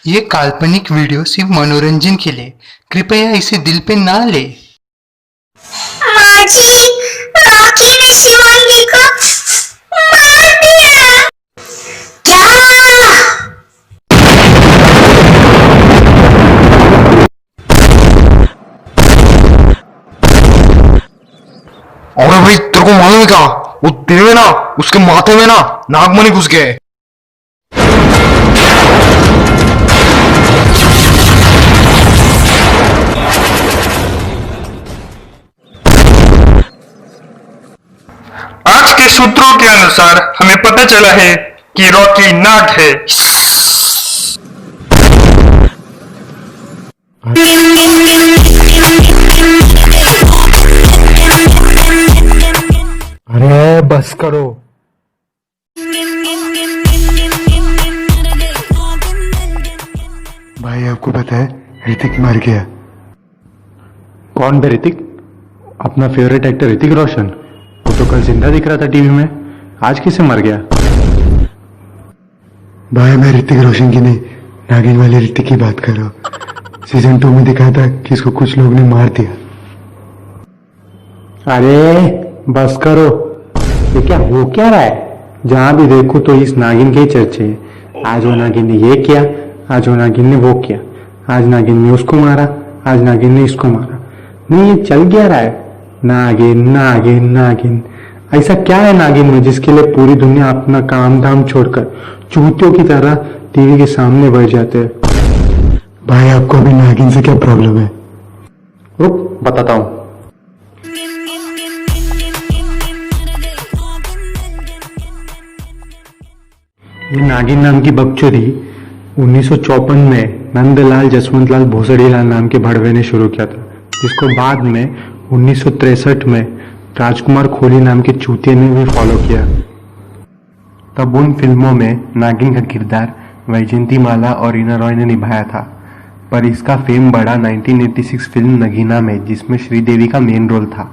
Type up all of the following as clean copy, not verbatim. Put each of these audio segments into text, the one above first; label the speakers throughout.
Speaker 1: ये काल्पनिक वीडियो सिर्फ मनोरंजन के लिए, कृपया इसे दिल पे ना ले।
Speaker 2: माँ जी, रॉकी ने शिवांगी को मार दिया। क्या?
Speaker 3: अबे भाई, तेरे को मालूम है क्या? वो देवे ना, उसके माथे में ना नागमणि घुस गए।
Speaker 4: आज के सूत्रों के अनुसार हमें पता चला है कि रॉकी नाग है।
Speaker 3: अरे बस करो। भाई आपको पता है ऋतिक मर गया।
Speaker 5: कौन है ऋतिक? अपना फेवरेट एक्टर ऋतिक रोशन। वो तो कल जिंदा दिख रहा था टीवी में, आज कैसे मर गया?
Speaker 3: भाई मैं ऋतिक रोशन की नहीं, नागिन वाले ऋतिक की बात कर रहा हूँ। सीजन 2 में दिखाया था कि इसको कुछ लोग ने मार दिया।
Speaker 5: अरे बस करो, ये क्या हो क्या रहा है? जहां भी देखो तो इस नागिन के चर्चे। आज वो नागिन ने ये किया, आज वो नागिन ने वो किया, आज नागिन ने उसको मारा, आज नागिन ने इसको मारा। नहीं, ये चल क्या रहा है? नागिन नागिन नागिन। ऐसा क्या है नागिन में जिसके लिए पूरी दुनिया अपना काम धाम छोड़कर चूतियों की तरह टीवी के सामने बैठ जाते हैं?
Speaker 3: भाई आपको अभी नागिन से क्या प्रॉब्लम है?
Speaker 5: रुक बताता हूँ। ये नागिन नाम की बकचोदी 1954 में नंदलाल जसवंतलाल भोसड़ीलाल नाम के भड़वे ने शुरू किया था, जिसको बाद में 1963 में राजकुमार खोली नाम के चूतिए ने भी फॉलो किया। तब उन फिल्मों में नागिन का किरदार वैजयंती माला और रीना रॉय ने निभाया था, पर इसका फेम बढ़ा 1986 फिल्म नगीना में, जिसमें श्रीदेवी का मेन रोल था।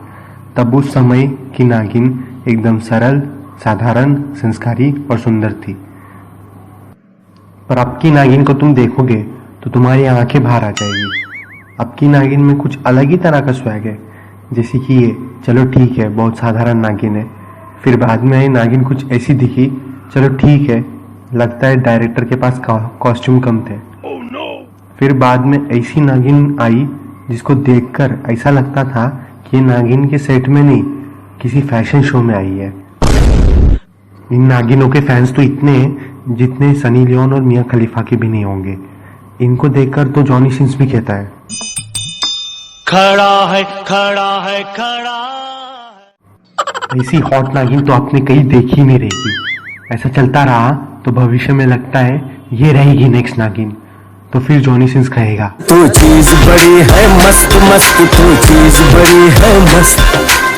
Speaker 5: तब उस समय की नागिन एकदम सरल, साधारण, संस्कारी और सुंदर थी। पर अब की नागिन को तुम देखोगे तो तुम्हारी आंखें बाहर आ जाएगी। अब की नागिन में कुछ अलग ही तरह का स्वैग है, जैसे कि ये चलो ठीक है बहुत साधारण नागिन है, फिर बाद में आई नागिन कुछ ऐसी दिखी, चलो ठीक है लगता है डायरेक्टर के पास कॉस्ट्यूम कम थे। फिर बाद में ऐसी नागिन आई जिसको देखकर ऐसा लगता था कि ये नागिन के सेट में नहीं, किसी फैशन शो में आई है। इन नागिनों के फैंस तो इतने हैं जितने सनी लियोन और मियां खलीफा के भी नहीं होंगे। इनको देखकर तो जॉनी सिंस भी कहता है
Speaker 6: खड़ा है खड़ा है खड़ा।
Speaker 5: ऐसी हॉट नागिन तो आपने कहीं देखी नहीं रहेगी। ऐसा चलता रहा तो भविष्य में लगता है ये रहेगी नेक्स्ट नागिन, तो फिर जॉनी सिंस कहेगा
Speaker 6: तू चीज बड़ी है मस्त मस्त, तू चीज बड़ी है मस्त,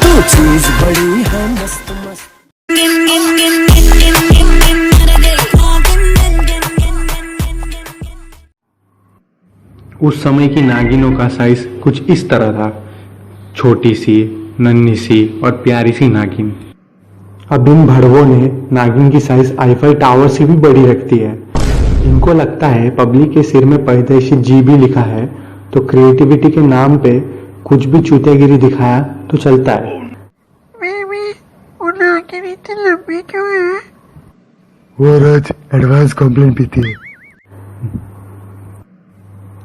Speaker 6: तू चीज बड़ी है मस्त मस्त।
Speaker 5: उस समय की नागिनों का साइज कुछ इस तरह था, छोटी सी, नन्ही सी और प्यारी सी नागिन। अब इन भड़वों ने नागिन की साइज आईफल टावर से भी बड़ी रखती है। इनको लगता है पब्लिक के सिर में पैदाइशी जी भी लिखा है, तो क्रिएटिविटी के नाम पे कुछ भी चूतियागिरी दिखाया तो चलता है।
Speaker 3: वो रोज एडवांस कॉम्प्लेन पीती है।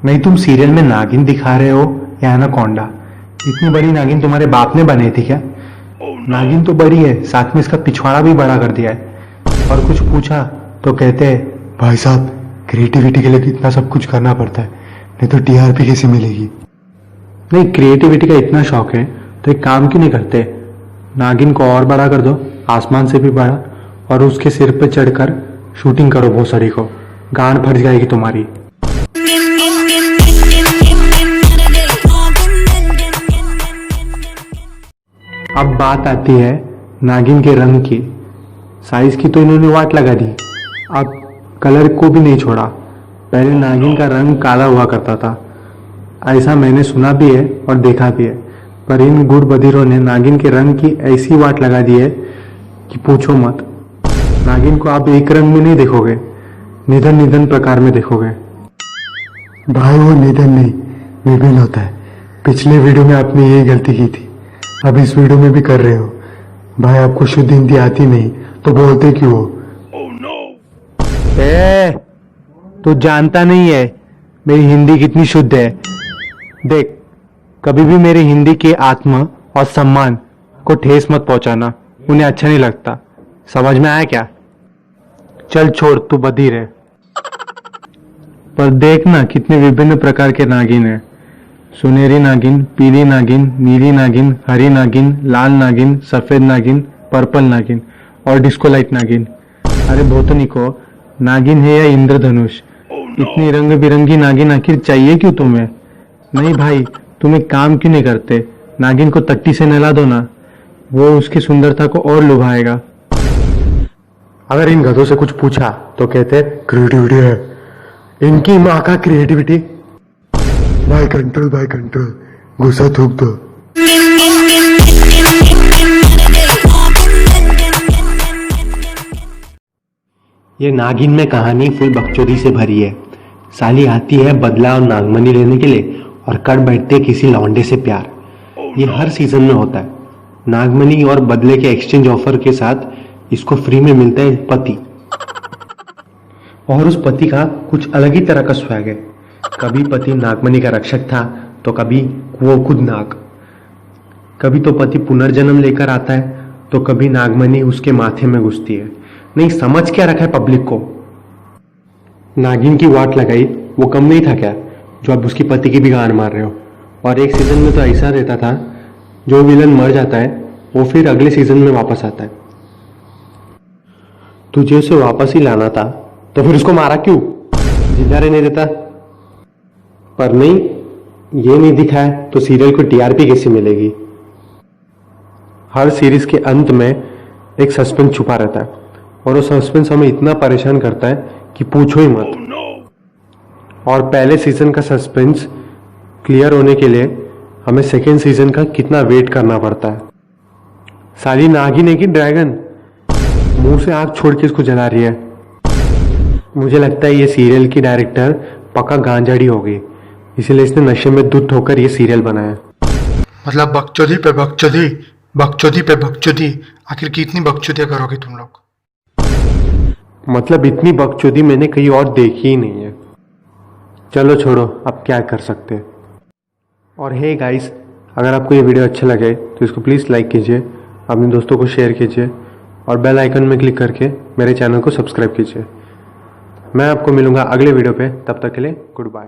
Speaker 5: नहीं, तुम सीरियल में नागिन दिखा रहे हो या एनाकोंडा? इतनी बड़ी नागिन तुम्हारे बाप ने बनाई थी क्या? नागिन तो बड़ी है, साथ में इसका पिछवाड़ा भी बड़ा कर दिया है। और कुछ पूछा तो कहते हैं
Speaker 3: भाई साहब, क्रिएटिविटी के लिए कितना सब कुछ करना पड़ता है, नहीं तो टीआरपी कैसे मिलेगी?
Speaker 5: नहीं, क्रिएटिविटी का इतना शौक है तो एक काम क्यों नहीं करते, नागिन को और बड़ा कर दो, आसमान से भी बड़ा, और उसके सिर पे चढ़कर शूटिंग करो भोसड़ी को, गांड फट जाएगी तुम्हारी। अब बात आती है नागिन के रंग की। साइज की तो इन्होंने वाट लगा दी, अब कलर को भी नहीं छोड़ा। पहले नागिन का रंग काला हुआ करता था, ऐसा मैंने सुना भी है और देखा भी है, पर इन गुड़ बधिरों ने नागिन के रंग की ऐसी वाट लगा दी है कि पूछो मत। नागिन को आप एक रंग में नहीं देखोगे, निधन निधन प्रकार में देखोगे।
Speaker 3: भाई वो निधन नहीं, विपिन होता है। पिछले वीडियो में आपने यही गलती की थी, अब इस वीडियो में भी कर रहे हो। भाई आपको शुद्ध हिंदी आती नहीं तो बोलते क्यों हो?
Speaker 5: तू जानता नहीं है मेरी हिंदी कितनी शुद्ध है। देख, कभी भी मेरी हिंदी के आत्मा और सम्मान को ठेस मत पहुंचाना, उन्हें अच्छा नहीं लगता। समझ में आया क्या? चल छोड़, तू बधिर है। पर देखना कितने विभिन्न प्रकार के नागिन हैं। सुनहरी नागिन, पीली नागिन, नीली नागिन, हरी नागिन, लाल नागिन, सफेद नागिन, पर्पल नागिन और डिस्को लाइट नागिन। अरे भोतनी को, नागिन है या इंद्रधनुष? इतनी रंग बिरंगी नागिन आखिर चाहिए क्यों तुम्हें? नहीं भाई, तुम एक काम क्यों नहीं करते? नागिन को तट्टी से नहला दो ना, वो उसकी सुंदरता को और लुभाएगा।
Speaker 3: अगर इन गधों से कुछ पूछा तो कहते हैं क्रिएटिविटी है। इनकी माँ का क्रिएटिविटी। भाई कंट्रोल, गुस्सा थूक दो।
Speaker 7: ये नागिन में कहानी फुल बकचोदी से भरी है। साली आती है बदला और नागमणि लेने के लिए और कर बैठते किसी लौंडे से प्यार। ये हर सीजन में होता है। नागमणि और बदले के एक्सचेंज ऑफर के साथ इसको फ्री में मिलता है पति, और उस पति का कुछ अलग ही तरह का स्वैग है। कभी पति नागमणि का रक्षक था तो कभी वो खुद नाग। कभी तो पति पुनर्जन्म लेकर आता है तो कभी नागमणि उसके माथे में घुसती है। नहीं समझ क्या रखा है पब्लिक को? नागिन की वाट लगाई वो कम नहीं था क्या, जो अब उसकी पति की भी गांड मार रहे हो? और एक सीजन में तो ऐसा रहता था, जो विलन मर जाता है वो फिर अगले सीजन में वापस आता है। तुझे उसे वापस ही लाना था तो फिर उसको मारा क्यों? जिंदा रहने देता। पर नहीं, ये नहीं दिखाया तो सीरियल को टीआरपी कैसे मिलेगी? हर सीरीज के अंत में एक सस्पेंस छुपा रहता है और वो सस्पेंस हमें इतना परेशान करता है कि पूछो ही मत। और पहले सीजन का सस्पेंस क्लियर होने के लिए हमें सेकेंड सीजन का कितना वेट करना पड़ता है। साली नागिन है कि ड्रैगन? मुंह से आग छोड़ के इसको जला रही है। मुझे लगता है ये सीरियल की डायरेक्टर पक्का गांजाड़ी होगी, इसीलिए इसने नशे में धुत होकर ये सीरियल बनाया।
Speaker 1: मतलब बकचोदी पे बकचोदी, बकचोदी पे बकचोदी। आखिर कितनी बकचोदियां करोगे तुम लोग?
Speaker 7: मतलब इतनी बकचोदी मैंने कहीं और देखी ही नहीं है। चलो छोड़ो, अब क्या कर सकते हैं। और हे गाइस, अगर आपको ये वीडियो अच्छा लगे तो इसको प्लीज़ लाइक कीजिए, अपने दोस्तों को शेयर कीजिए और बेल आइकन में क्लिक करके मेरे चैनल को सब्सक्राइब कीजिए। मैं आपको मिलूंगा अगले वीडियो पे, तब तक के लिए गुड बाय।